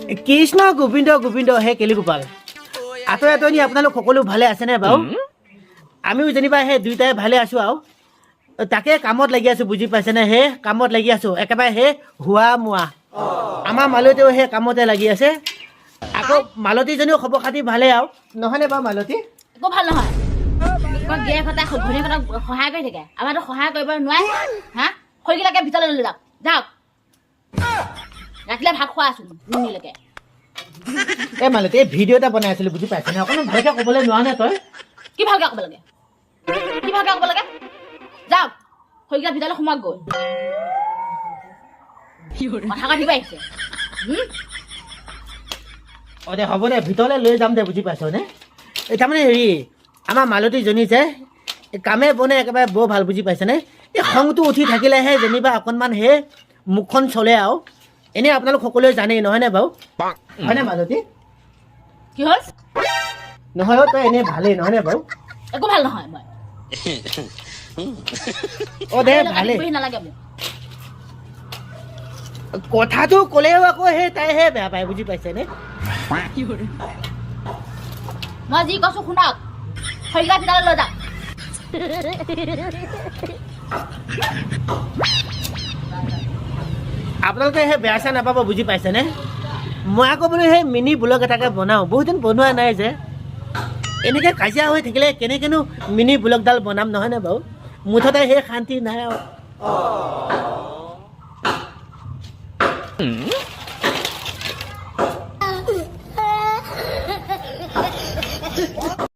কৃষ্ণ গোবিন্দ গোবিন্দ হে কেলিগোপাল আতই আতনি আপোনালোক সকলো ভালে আছেনে বাৰু আমিও যেনিবা সেই দুইটাই ভালে আছোঁ আৰু তাকে কামত লাগি আছোঁ বুজি পাইছেনে হে কামত লাগি আছোঁ একেবাৰে হে হোৱা মোৱা আমাৰ মালতীও সেই কামতে লাগি আছে আকৌ মালতীজনীও খবৰ খাতি ভালে আৰু নহয়নে বাৰু মালতী একো ভাল নহয় গিৰিয়েকহঁতে ঘৈণীয়েকহঁতক সহায় কৰি থাকে আমাৰতো সহায় কৰিব নোৱাৰে হা খৰিকেইটাকে ভিতৰলৈ লৈ যাওক যাওক ৰাতিলে ভাত খোৱা আছোঁ নুনিলৈকে এই মালতী এই ভিডিঅ' এটা বনাই আছিলোঁ বুজি পাইছেনে অকণমান ভালকৈ ক'বলৈ নোৱাৰ নে তই কি ভালকৈ ক'ব লাগে কি ভালকৈ ক'ব লাগে যাওক খৰিকেইটা ভিতৰলৈ সোমাওক গৈ কথা কাটিব আহিছে অঁ দে হ'ব দে ভিতৰলৈ লৈ যাম দে বুজি পাইছনে এই তাৰমানে হেৰি আমাৰ মালতীজনী যে কামে বনে একেবাৰে বৰ ভাল বুজি পাইছেনে এই খংটো উঠি থাকিলেহে যেনিবা অকণমান সেই মুখখন চলে আৰু এনেই আপোনালোক সকলোৱে জানেই নহয়নে বাৰু হয়নে মালতী কি হ'ল নহয় তই এনেই ভালেই নহয়নে বাৰু একো ভাল নহয় মই অঁ দে ভালেই নালাগে মোক কথাটো ক'লেও আকৌ সেই তাইহে বেয়া পায় বুজি পাইছেনে মই যি কৈছোঁ শুনক খৰিকেইটা ভিতৰলৈ লৈ যাওক আপোনালোকে সেই বেয়া চেয়া নাপাব বুজি পাইছেনে মই আকৌ বোলো সেই মিনি ব্লগ এটাকে বনাওঁ বহুত দিন বনোৱা নাই যে এনেকৈ কাজিয়া হৈ থাকিলে কেনেকৈনো মিনি ব্লগডাল বনাম নহয়নে বাৰু মুঠতে সেই শান্তি নাই আৰু